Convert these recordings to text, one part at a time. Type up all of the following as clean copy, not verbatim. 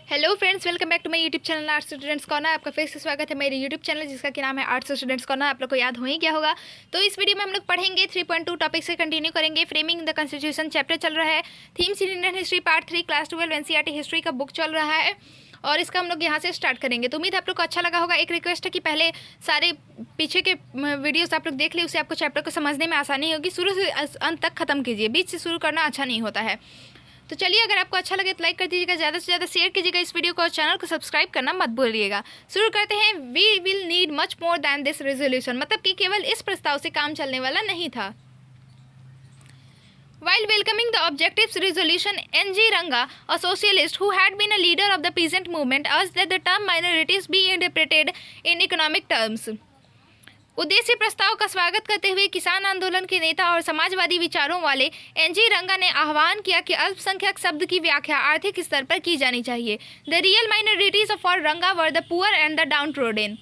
Hello friends, welcome back to my YouTube channel arts students corner. आपका फिर से स्वागत है मेरे यूट्यूब चैनल जिसका कि नाम है आर्ट्स स्टूडेंट्स कॉर्नर। आप लोग को याद हो ही गया होगा। तो इस वीडियो में हम लोग पढ़ेंगे 3.2 टॉपिक से कंटिन्यू करेंगे। फ्रेमिंग द कॉन्स्टिट्यूशन चैप्टर चल रहा है। Themes in Indian history part 3 class 12 NCERT history का बुक चल रहा है और इसका हम लोग यहाँ से स्टार्ट करेंगे। तो उम्मीद है आप लोग को अच्छा लगा होगा। एक रिक्वेस्ट है कि पहले सारे पीछे के वीडियोस आप लोग देख ले, उससे आपको चैप्टर को समझने में आसानी होगी। शुरू से अंत तक खत्म कीजिए, बीच से शुरू करना अच्छा नहीं होता है। तो चलिए, अगर आपको अच्छा लगे तो लाइक कर दीजिएगा, ज़्यादा से ज़्यादा शेयर कीजिएगा इस वीडियो को और चैनल को सब्सक्राइब करना मत भूलिएगा। शुरू करते हैं। We will need much more than this resolution, मतलब कि केवल इस प्रस्ताव से काम चलने वाला नहीं था। While welcoming the objectives resolution, N.G. Ranga, a socialist who had been a leader of the peasant movement, urged that the term minorities be interpreted in economic terms. उद्देश्य प्रस्ताव का स्वागत करते हुए किसान आंदोलन के नेता और समाजवादी विचारों वाले एनजी रंगा ने आह्वान किया कि अल्पसंख्यक शब्द की व्याख्या आर्थिक स्तर पर की जानी चाहिए। द रियल माइनॉरिटीज फॉर रंगा were the poor and the down trodden.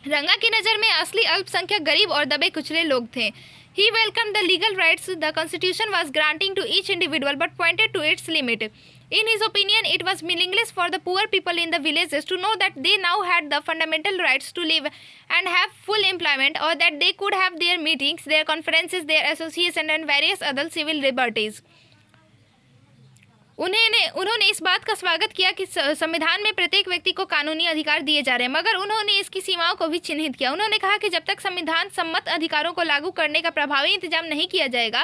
रंगा की नज़र में असली अल्पसंख्यक गरीब और दबे कुचले लोग थे। He welcomed the legal rights the Constitution was granting to each individual, but pointed to its limit. In his opinion, it was meaningless for the poor people in the villages to know that they now had the fundamental rights to live and have full employment, or that they could have their meetings, their conferences, their associations, and various other civil liberties. उन्होंने इस बात का स्वागत किया कि संविधान में प्रत्येक व्यक्ति को कानूनी अधिकार दिए जा रहे हैं, मगर उन्होंने इसकी सीमाओं को भी चिन्हित किया। उन्होंने कहा कि जब तक संविधान सम्मत अधिकारों को लागू करने का प्रभावी इंतजाम नहीं किया जाएगा,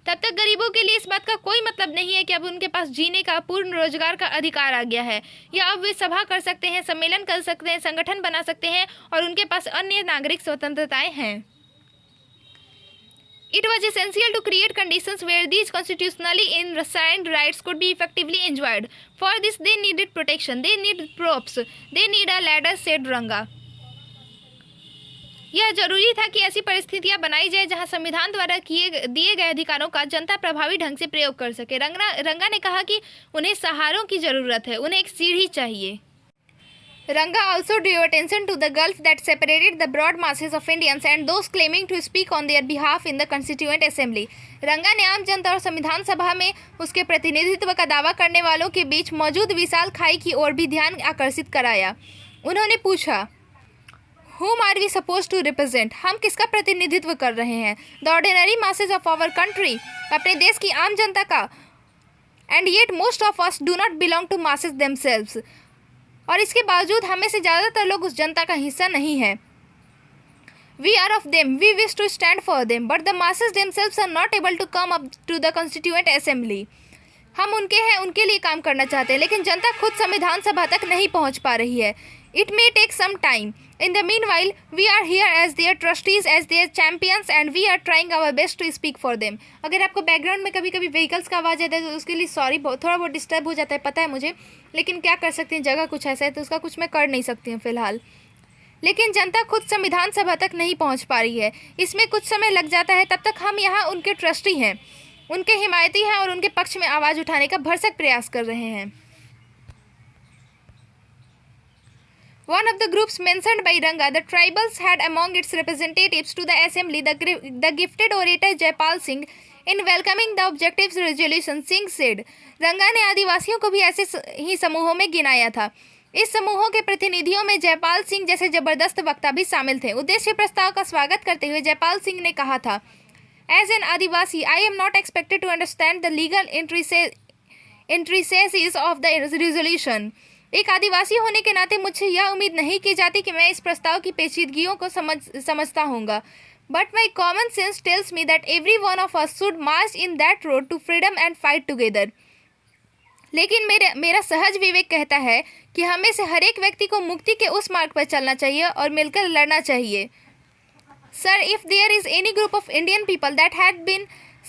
तब तक गरीबों के लिए इस बात का कोई मतलब नहीं है कि अब उनके पास जीने का, पूर्ण रोजगार का अधिकार आ गया है, या अब वे सभा कर सकते हैं, सम्मेलन कर सकते हैं, संगठन बना सकते हैं और उनके पास अन्य नागरिक स्वतंत्रताएं हैं। It was essential to create conditions where these constitutionally enshrined rights could be effectively enjoyed. For this, they needed protection. They needed props. They need a ladder, said Ranga. यह जरूरी था कि ऐसी परिस्थितियां बनाई जाए जहां संविधान द्वारा दिए गए अधिकारों का जनता प्रभावी ढंग से प्रयोग कर सके। रंगा ने कहा कि उन्हें सहारों की जरूरत है, उन्हें एक सीढ़ी चाहिए। Ranga also drew attention to the gulf that separated the broad masses of Indians and those claiming to speak on their behalf in the Constituent Assembly. रंगा ने आम जनता और संविधान सभा में उसके प्रतिनिधित्व का दावा करने वालों के बीच मौजूद विशाल खाई की ओर भी ध्यान आकर्षित कराया। उन्होंने पूछा, Whom are we supposed to represent? हम किसका प्रतिनिधित्व कर रहे हैं? The ordinary masses of our country, अपने देश की आम जनता का। And yet most of us do not belong to masses themselves. और इसके बावजूद हमें से ज़्यादातर लोग उस जनता का हिस्सा नहीं हैं। We are of them. We wish to stand for them, but the masses themselves are not able to come up to the Constituent Assembly. हम उनके हैं, उनके लिए काम करना चाहते हैं, लेकिन जनता खुद संविधान सभा तक नहीं पहुंच पा रही है। It may take some time. In the meanwhile, we are here as their trustees, as their champions, and we are trying our best to speak for them. अगर आपको बैकग्राउंड में कभी कभी व्हीकल्स का आवाज़ आता है तो उसके लिए सॉरी, थोड़ा बहुत डिस्टर्ब हो जाता है, पता है मुझे, लेकिन क्या कर सकते हैं, जगह कुछ ऐसा है तो उसका कुछ मैं कर नहीं सकती हूँ फ़िलहाल। लेकिन जनता खुद संविधान सभा तक नहीं पहुँच पा रही है, इसमें कुछ समय लग जाता है। तब तक हम यहाँ उनके ट्रस्टी हैं, उनके हिमायती हैं और उनके पक्ष में आवाज़ उठाने का भरसक प्रयास कर रहे हैं। One of the groups mentioned by Ranga, the tribals, had among its representatives to the assembly the gifted orator Jaipal Singh. In welcoming the objectives resolution, Singh said, रंगा ने आदिवासियों को भी ऐसे ही समूहों में गिनाया था। इस समूहों के प्रतिनिधियों में जयपाल सिंह जैसे जबरदस्त वक्ता भी शामिल थे। उद्देश्य प्रस्ताव का स्वागत करते हुए जयपाल सिंह ने कहा था, As an Adivasi, I am not expected to understand the legal intricacies of the resolution. एक आदिवासी होने के नाते मुझे यह उम्मीद नहीं की जाती कि मैं इस प्रस्ताव की पेचीदगियों को समझता होऊंगा। But my common sense tells me that every one of us should march in that road to freedom and fight together. लेकिन मेरा सहज विवेक कहता है कि हमें से हर एक व्यक्ति को मुक्ति के उस मार्ग पर चलना चाहिए और मिलकर लड़ना चाहिए। Sir, if there is any group of Indian people that had been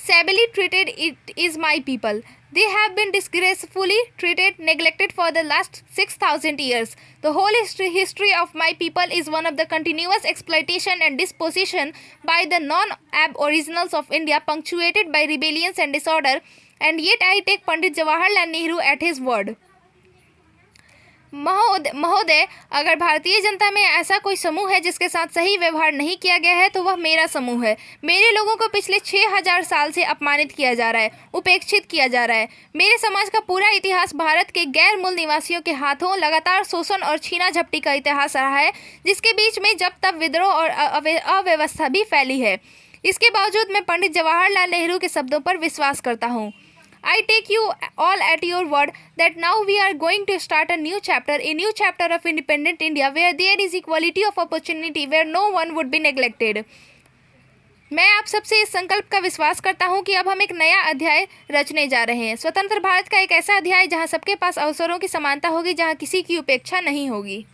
shabbily treated, it is my people. They have been disgracefully treated, neglected for the last 6,000 years. The whole history of my people is one of the continuous exploitation and dispossession by the non-aboriginals of India, punctuated by rebellions and disorder, and yet I take Pandit Jawaharlal Nehru at his word. महोदय, अगर भारतीय जनता में ऐसा कोई समूह है जिसके साथ सही व्यवहार नहीं किया गया है तो वह मेरा समूह है। मेरे लोगों को पिछले 6000 साल से अपमानित किया जा रहा है, उपेक्षित किया जा रहा है। मेरे समाज का पूरा इतिहास भारत के गैर मूल निवासियों के हाथों लगातार शोषण और छीना झपटी का इतिहास रहा है, जिसके बीच में जब तब विद्रोह और अव्यवस्था भी फैली है। इसके बावजूद मैं पंडित जवाहरलाल नेहरू के शब्दों पर विश्वास करता हूँ। I take you all at your word that now we are going to start a new chapter of independent India where there is equality of opportunity, where no one would be neglected. मैं आप सबसे इस संकल्प का विश्वास करता हूं कि अब हम एक नया अध्याय रचने जा रहे हैं, स्वतंत्र भारत का एक ऐसा अध्याय जहां सबके पास अवसरों की समानता होगी, जहां किसी की उपेक्षा नहीं होगी।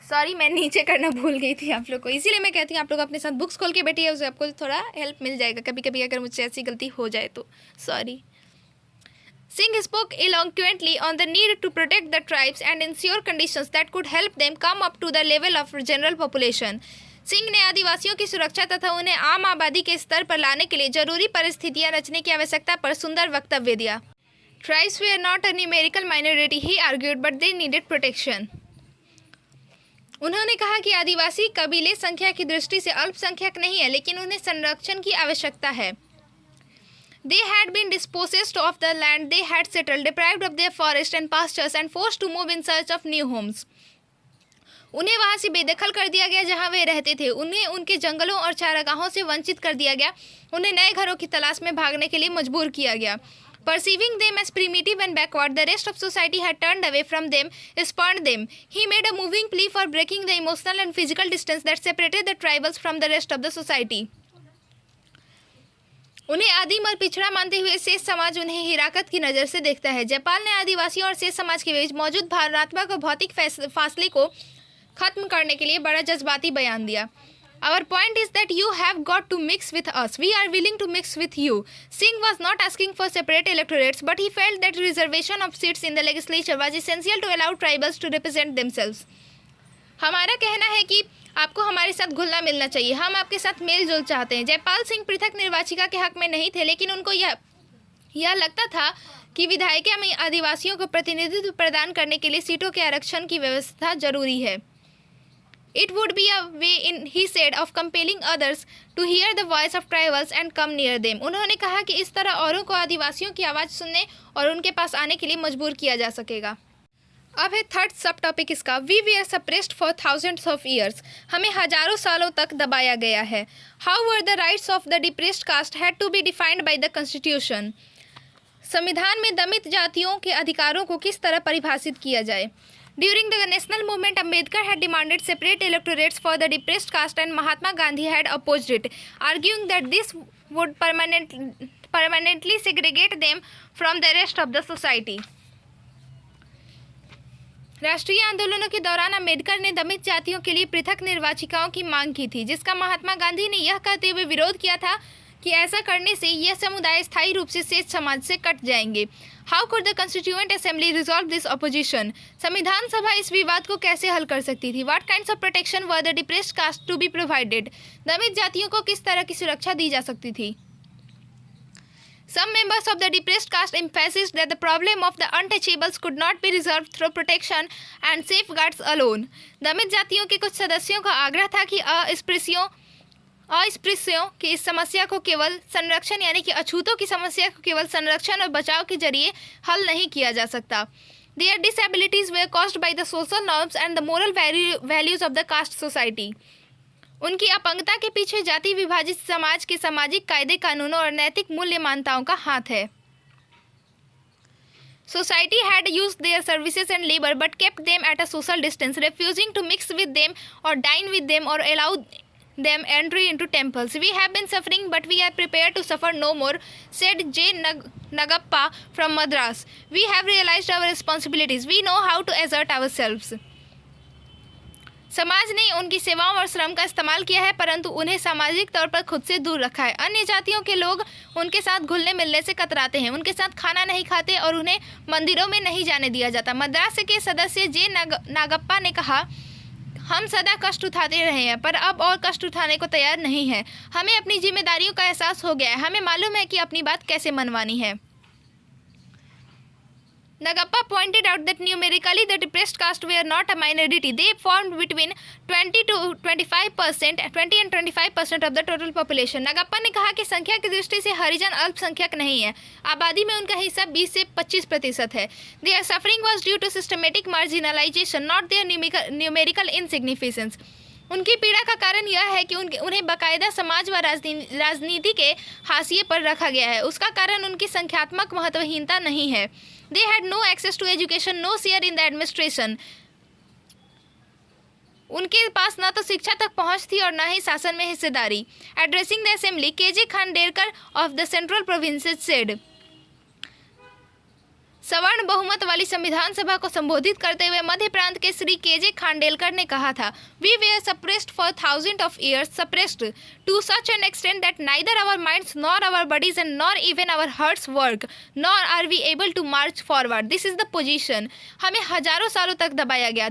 सॉरी, मैं नीचे करना भूल गई थी आप लोग को, इसीलिए मैं कहती हूँ आप लोग अपने साथ बुक्स खोल के बैठिए, उससे आपको थोड़ा हेल्प मिल जाएगा कभी कभी अगर मुझसे ऐसी गलती हो जाए तो। Sorry. Singh spoke eloquently on the need to protect the tribes and ensure conditions that could help them come up to the level of general population. Singh ने आदिवासियों की सुरक्षा तथा उन्हें आम आबादी के स्तर पर लाने के लिए जरूरी परिस्थितियां रचने की आवश्यकता पर सुंदर वक्तव्य दिया। Tribes were not a numerical minority, he argued, but they needed protection. उन्होंने कहा कि आदिवासी कबीले संख्या की दृष्टि से अल्पसंख्यक नहीं है, लेकिन उन्हें संरक्षण की आवश्यकता है। They had been dispossessed of the land they had settled, deprived of their forests and pastures, and forced to move in search of new homes. उन्हें वहां से बेदखल कर दिया गया जहां वे रहते थे, उन्हें उनके जंगलों और चारागाहों से वंचित कर दिया गया, उन्हें नए घरों की तलाश में भागने के लिए मजबूर किया गया। Perceiving them as primitive and backward, the rest of society had turned away from them, spurned them. He made a moving plea for breaking the emotional and physical distance that separated the tribals from the rest of the society. उन्हें आदिम और पिछड़ा मानते हुए शेष समाज उन्हें हिराकत की नज़र से देखता है। जयपाल ने आदिवासियों और शेष समाज के बीच मौजूद भावनात्मक और भौतिक फासले को खत्म करने के लिए बड़ा जज्बाती बयान दिया। Our point is that you have got to mix with us. We are willing to mix with you. Singh was not asking for separate electorates, but he felt that reservation of seats in the legislature was essential to allow tribals to represent themselves. हमारा कहना है कि आपको हमारे साथ घुलना मिलना चाहिए, हम आपके साथ मेल जोल चाहते हैं। जयपाल सिंह पृथक निर्वाचिका के हक में नहीं थे, लेकिन उनको यह लगता था कि विधायिका में आदिवासियों को प्रतिनिधित्व प्रदान करने के लिए सीटों के आरक्षण की व्यवस्था जरूरी है। It would be a way, he said, of compelling others to hear the voice of tribals and come near them. उन्होंने कहा कि इस तरह औरों को आदिवासियों की आवाज़ सुनने और उनके पास आने के लिए मजबूर किया जा सकेगा। अब है थर्ड सब टॉपिक इसका, we were suppressed for thousands of years. हमें हजारों सालों तक दबाया गया है। How were the rights of the depressed caste had to be defined by the constitution. संविधान में दमित जातियों के अधिकारों को किस तरह परिभाषित किया जाए। During the national movement, Ambedkar had demanded separate electorates for the depressed caste and Mahatma Gandhi had opposed it, arguing that this would permanently segregate them from the rest of the society. राष्ट्रीय आंदोलनों के दौरान अम्बेडकर ने दमित जातियों के लिए पृथक निर्वाचिकाओं की मांग की थी, जिसका महात्मा गांधी ने यह कहते हुए विरोध किया था कि ऐसा करने से यह समुदाय स्थायी रूप से शेष समाज से कट जाएंगे। How could the constituent assembly resolve this opposition. संविधान सभा इस विवाद को कैसे हल कर सकती थी। What kinds of protection were the depressed caste to be provided. दमित जातियों को किस तरह की सुरक्षा दी जा सकती थी। Some members of the depressed caste emphasized that the problem of the untouchables could not be resolved through protection and safeguards alone. दमित जातियों के कुछ सदस्यों का आग्रह था कि अस्पृश्यों की इस समस्या को केवल संरक्षण यानी कि अछूतों की समस्या को केवल संरक्षण और बचाव के जरिए हल नहीं किया जा सकता। Their disabilities were caused by the social norms and the moral values of the caste society. उनकी अपंगता के पीछे जाति विभाजित समाज के सामाजिक कायदे कानूनों और नैतिक मूल्य मान्यताओं का हाथ है। Society had used their services and labor but kept them at a social distance, refusing to mix with them or dine with them or allow them entry into temples. We have been suffering but we are prepared to suffer no more, said J. Nagappa from Madras. We have realized our responsibilities. We know how to assert ourselves. समाज ने उनकी सेवाओं और श्रम का इस्तेमाल किया है, परंतु उन्हें सामाजिक तौर पर खुद से दूर रखा है। अन्य जातियों के लोग उनके साथ घुलने मिलने से कतराते हैं, उनके साथ खाना नहीं खाते और उन्हें मंदिरों में नहीं जाने दिया जाता। मद्रास के सदस्य जे नागप्पा ने कहा, हम सदा कष्ट उठाते रहे हैं पर अब और कष्ट उठाने को तैयार नहीं है। हमें अपनी जिम्मेदारियों का एहसास हो गया है, हमें मालूम है कि अपनी बात कैसे मनवानी है। Nagappa pointed out that numerically the depressed caste were not a minority. They formed between 20 to 25%, 20 and 25% of the total population. Nagappa ने कहा कि संख्या की दृष्टि से हरिजन अल्पसंख्यक नहीं है, आबादी में उनका हिस्सा 20 से 25% है. Their suffering was due to systematic marginalization, not their numerical insignificance. उनकी पीड़ा का कारण यह है कि उन्हें बाकायदा समाज व राजनीति के हाशिए पर रखा गया है. उसका कारण उनकी संख्यात्मक महत्वहीनता नहीं है. They had no access to education, no share in the administration. उनके पास न तो शिक्षा तक पहुंच थी और न ही शासन में हिस्सेदारी. Addressing the assembly, KJ Khandelkar of the Central Provinces said, सवर्ण बहुमत वाली संविधान सभा को संबोधित करते हुए मध्य प्रांत के श्री केजे खांडेलकर ने कहा था, we were suppressed for thousand of years, suppressed to such an extent that neither our minds nor our bodies and nor even our hearts work nor are we able to march forward. This is the position. हमें हजारों सालों तक दबाया गया,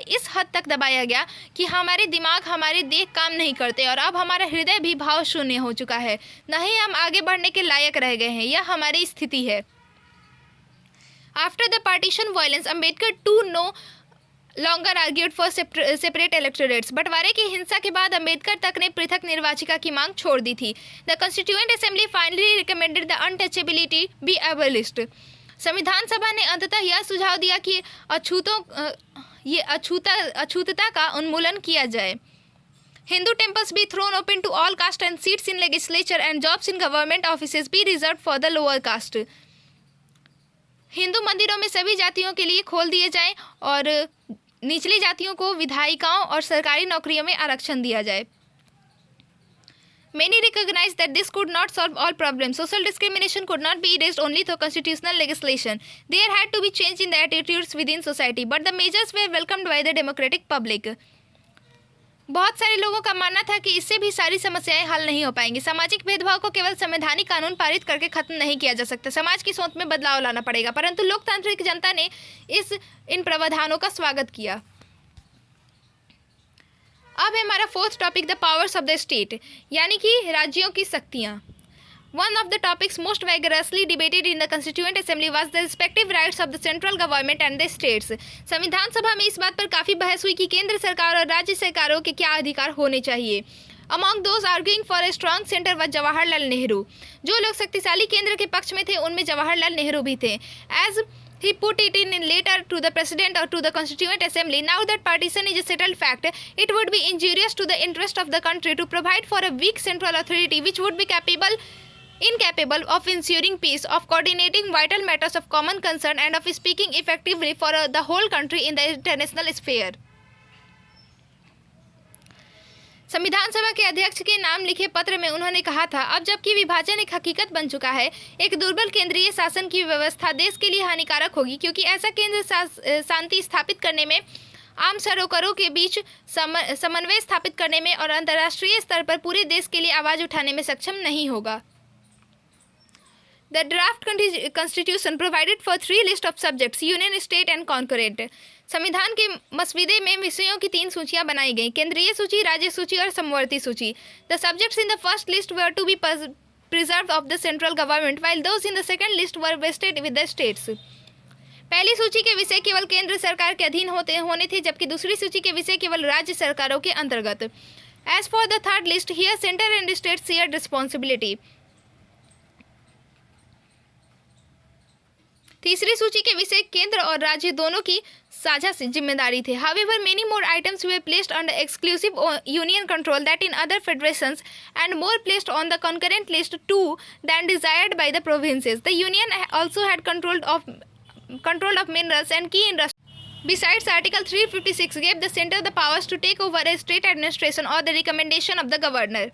इस हद तक दबाया गया कि हमारे दिमाग, हमारे देह काम नहीं करते और अब हमारा हृदय भी भाव शून्य हो चुका है. नहीं हम आगे बढ़ने के लायक रह गए हैं. यह हमारी स्थिति है. After the partition violence, Ambedkar too no longer argued for separate electorates. बंटवारे की हिंसा के बाद अंबेडकर तक ने पृथक निर्वाचिका की मांग छोड़ दी थी. The Constituent Assembly finally recommended the untouchability be abolished. संविधान सभा ने अंततः यह सुझाव दिया कि अछूतता का उन्मूलन किया जाए. Hindu temples be thrown open to all caste and seats in legislature and jobs in government offices be reserved for the lower caste. Hindu मंदिरों में सभी जातियों के लिए खोल दिए जाएं और निचली जातियों को विधायिकाओं और सरकारी नौकरियों में आरक्षण दिया जाए. Many recognize that this could not solve all problems. Social discrimination could not be erased only through constitutional legislation. There had to be change in the attitudes within society, but the measures were welcomed by the democratic public. बहुत सारे लोगों का मानना था कि इससे भी सारी समस्याएं हल नहीं हो पाएंगी. सामाजिक भेदभाव को केवल संवैधानिक कानून पारित करके खत्म नहीं किया जा सकता. समाज की सोच में बदलाव लाना पड़ेगा. परंतु लोकतांत्रिक जनता ने इन प्रावधानों का स्वागत किया. अब है हमारा fourth topic, the powers of the state, यानी कि राज्यों की शक्तियाँ. One of the topics most vigorously debated in the Constituent Assembly was the respective rights of the central government and the states. संविधान सभा में इस बात पर काफ़ी बहस हुई कि केंद्र सरकार और राज्य सरकारों के क्या अधिकार होने चाहिए. Among those arguing for a strong center was Jawaharlal Nehru. जो लोग शक्तिशाली केंद्र के पक्ष में थे उनमें जवाहरलाल नेहरू भी थे. As he put it in letter to the president or to the Constituent Assembly, now that partition is a settled fact, it would be injurious to the interest of the country to provide for a weak central authority which would be incapable of ensuring peace, of coordinating vital matters of common concern, and of speaking effectively for the whole country in the international sphere. संविधान सभा के अध्यक्ष के नाम लिखे पत्र में उन्होंने कहा था, अब जबकि विभाजन एक हकीकत बन चुका है, एक दुर्बल केंद्रीय शासन की व्यवस्था देश के लिए हानिकारक होगी, क्योंकि ऐसा केंद्र शांति स्थापित करने में, आम सरोकारों के बीच समन्वय स्थापित करने में और अंतर्राष्ट्रीय स्तर पर पूरे देश के लिए आवाज़ उठाने में सक्षम नहीं होगा. The draft constitution provided for 3 lists of subjects, union, state and concurrent. संविधान के मसविदे में विषयों की 3 सूचियां बनाई गई, केंद्रीय सूची, राज्य सूची और समवर्ती सूची. The subjects in the first list were to be preserved of the central government, while those in the second list were vested with the states. पहली सूची के विषय केवल केंद्र सरकार के अधीन होने थे, जबकि दूसरी सूची के विषय केवल राज्य सरकारों के अंतर्गत. As for the third list, here center and states shared responsibility. तीसरी सूची के विषय केंद्र और राज्य दोनों की साझा जिम्मेदारी थे. However, many more items were placed under exclusive union control that in other federations, and more placed on the concurrent list too than desired by the provinces. The union also had control of minerals and key industries. Besides, Article 356 gave the center the powers to take over a state administration or the recommendation of the governor.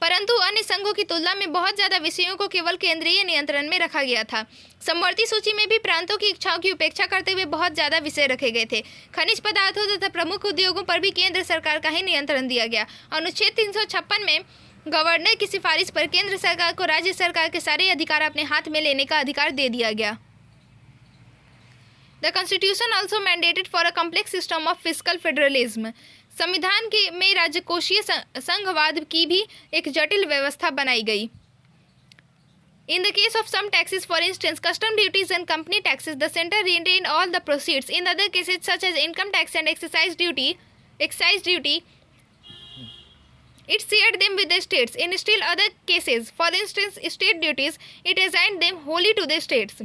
परंतु अन्य संघों की तुलना में बहुत ज़्यादा विषयों को केवल केंद्रीय नियंत्रण में रखा गया था. समवर्ती सूची में भी प्रांतों की इच्छाओं की उपेक्षा करते हुए बहुत ज़्यादा विषय रखे गए थे. खनिज पदार्थों तथा प्रमुख उद्योगों पर भी केंद्र सरकार का ही नियंत्रण दिया गया. अनुच्छेद 356 में गवर्नर की सिफारिश पर केंद्र सरकार को राज्य सरकार के सारे अधिकार अपने हाथ में लेने का अधिकार दे दिया गया. The Constitution also mandated for a complex system of fiscal federalism. संविधान में राज्यकोषीय संघवाद की भी एक जटिल व्यवस्था बनाई गई. In the case of some taxes, for instance, custom duties and company taxes, the center retained all the proceeds. In other cases, such as income tax and excise duty, it shared them with the states. In still other cases, for instance, state duties, it assigned them wholly to the states.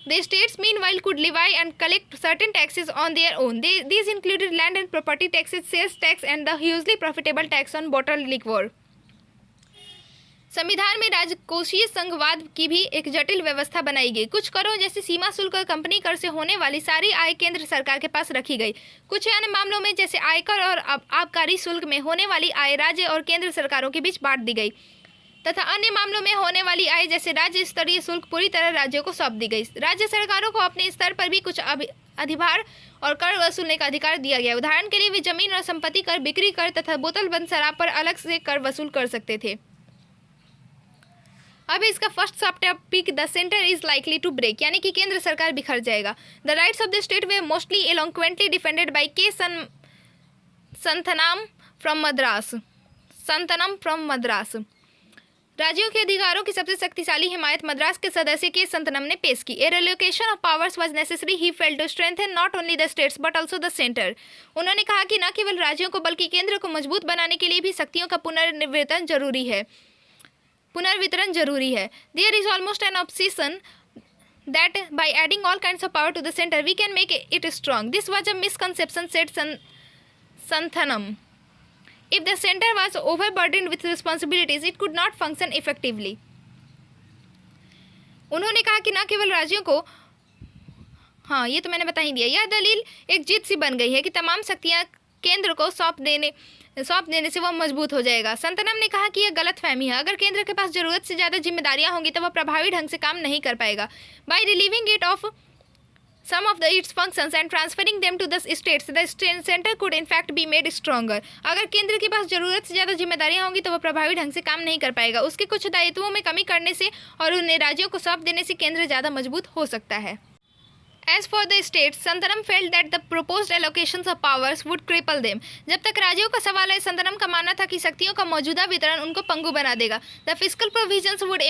The states, meanwhile, could levy and collect certain taxes on their own. These included land and property taxes, sales tax, and the hugely profitable tax on bottled liquor. संविधान में राजकोषीय संघवाद की भी एक जटिल व्यवस्था बनाई गई। कुछ करों जैसे सीमा शुल्क और कंपनी कर से होने वाली सारी आय केंद्र सरकार के पास रखी गई। कुछ अन्य मामलों में जैसे आयकर और आबकारी शुल्क में होने वाली आय राज्य और केंद्र सरकारों के बीच बांट दी गई तथा अन्य मामलों में होने वाली आय जैसे राज्य स्तरीय शुल्क पूरी तरह राज्यों को सौंप दी गई। राज्य सरकारों को अपने स्तर पर भी कुछ अधिभार और कर वसूलने का अधिकार दिया गया। उदाहरण के लिए वे जमीन और संपत्ति कर, बिक्री कर तथा बोतलबंद शराब पर अलग से कर वसूल कर सकते थे। अब इसका first subtopic, the centre is likely to break, यानी कि केंद्र सरकार बिखर जाएगा। The rights of the state were mostly eloquently defended by K Santhanam from Madras. राज्यों के अधिकारों की सबसे शक्तिशाली हिमायत मद्रास के सदस्य के संतनम ने पेश की। A relocation of powers was necessary he felt to strengthen not only the states but also the centre. उन्होंने कहा कि न केवल राज्यों को बल्कि केंद्र को मजबूत बनाने के लिए भी शक्तियों का पुनर्वितरण जरूरी है। There is almost an obsession that by adding all kinds of power to the center we can make it strong. This was a misconception, said Santhanam. If the center was overburdened with responsibilities, it could not function effectively. उन्होंने कहा कि न केवल राज्यों को, हाँ ये तो मैंने बता ही दिया, यह दलील एक जीत सी बन गई है कि तमाम शक्तियाँ केंद्र को सौंप देने से वह मजबूत हो जाएगा। संतनम ने कहा कि यह गलतफहमी है। अगर केंद्र के पास जरूरत से ज़्यादा जिम्मेदारियां होंगी तो वह प्रभावी ढंग से काम नहीं कर पाएगा। By relieving it of some of its functions and transferring them to the states, the center could in fact be made stronger. अगर केंद्र के पास जरूरत से ज़्यादा जिम्मेदारियां होंगी तो वह प्रभावी ढंग से काम नहीं कर पाएगा। उसके कुछ दायित्वों में कमी करने से और उन्हें राज्यों को सौंप देने से केंद्र ज़्यादा मजबूत हो सकता है। As for the states, Santanam felt that the proposed allocations of powers would cripple them. जब तक राज्यों का सवाल है, संतनम का मानना था कि शक्तियों का मौजूदा वितरण उनको पंगु बना देगा। The fiscal provisions would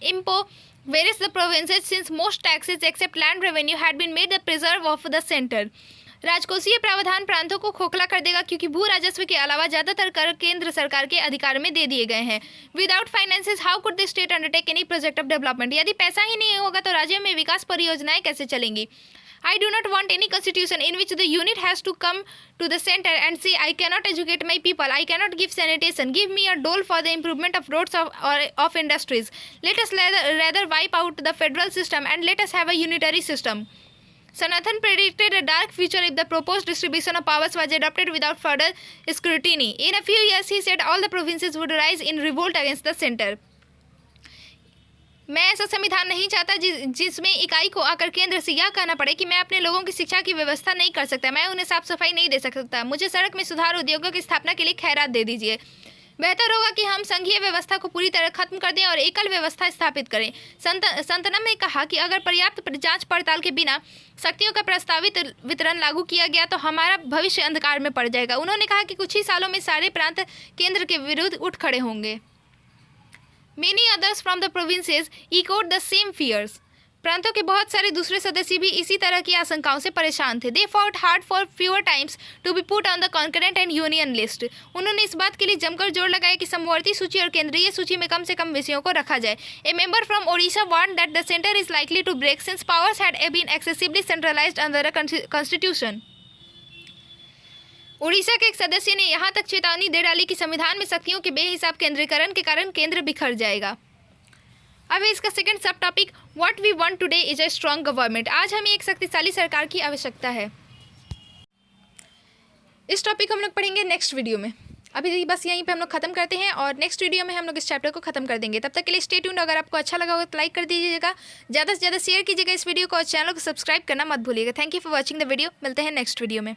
impoverish the provinces since most taxes except land revenue had been made the preserve of the center. राजकोषीय प्रावधान प्रांतों को खोखला कर देगा क्योंकि भू राजस्व के अलावा ज्यादातर कर केंद्र सरकार के अधिकार में दे दिए गए हैं। Without finances how could the state undertake any project of development. यदि पैसा ही नहीं होगा तो राज्यों में विकास परियोजनाएं कैसे चलेंगी। I do not want any constitution in which the unit has to come to the center and say, I cannot educate my people, I cannot give sanitation, give me a dole for the improvement of roads of industries. Let us rather wipe out the federal system and let us have a unitary system. Sanathan predicted a dark future if the proposed distribution of powers was adopted without further scrutiny. In a few years, he said, all the provinces would rise in revolt against the center. मैं ऐसा संविधान नहीं चाहता जिसमें इकाई को आकर केंद्र से यह कहना पड़े कि मैं अपने लोगों की शिक्षा की व्यवस्था नहीं कर सकता, मैं उन्हें साफ सफाई नहीं दे सकता, मुझे सड़क में सुधार, उद्योगों की स्थापना के लिए खैरात दे दीजिए। बेहतर होगा कि हम संघीय व्यवस्था को पूरी तरह खत्म कर दें और एकल व्यवस्था स्थापित करें। संतनम ने कहा कि अगर पर्याप्त जांच पड़ताल के बिना शक्तियों का प्रस्तावित वितरण लागू किया गया तो हमारा भविष्य अंधकार में पड़ जाएगा। उन्होंने कहा कि कुछ ही सालों में सारे प्रांत केंद्र के विरुद्ध उठ खड़े होंगे। Many others from the provinces echoed the same fears. प्रांतों के बहुत सारे दूसरे सदस्य भी इसी तरह की आशंकाओं से परेशान थे। They fought hard for fewer times to be put on the concurrent and union list. उन्होंने इस बात के लिए जमकर जोर लगाया कि समवर्ती सूची और केंद्रीय सूची में कम से कम विषयों को रखा जाए। A member from Odisha warned that the center is likely to break since powers had been excessively centralized under the constitution. Orissa के एक सदस्य ने यहाँ तक चेतावनी दे डाली कि संविधान में शक्तियों के बेहिसाब केंद्रीकरण के कारण केंद्र बिखर जाएगा। अब इसका second subtopic, what we want today is a strong government. आज हमें एक शक्तिशाली सरकार की आवश्यकता है। इस टॉपिक को हम लोग पढ़ेंगे नेक्स्ट वीडियो में। अभी बस यहीं पे हम लोग खत्म करते हैं और नेक्स्ट वीडियो में हम लोग इस चैप्टर को खत्म कर देंगे। तब तक के लिए स्टे ट्यून्ड। अगर आपको अच्छा लगा हो तो लाइक कर दीजिएगा, ज़्यादा से ज़्यादा शेयर कीजिएगा इस वीडियो को और चैनल को सब्सक्राइब करना मत भूलिएगा। Thank you for watching the video. मिलते हैं नेक्स्ट वीडियो में।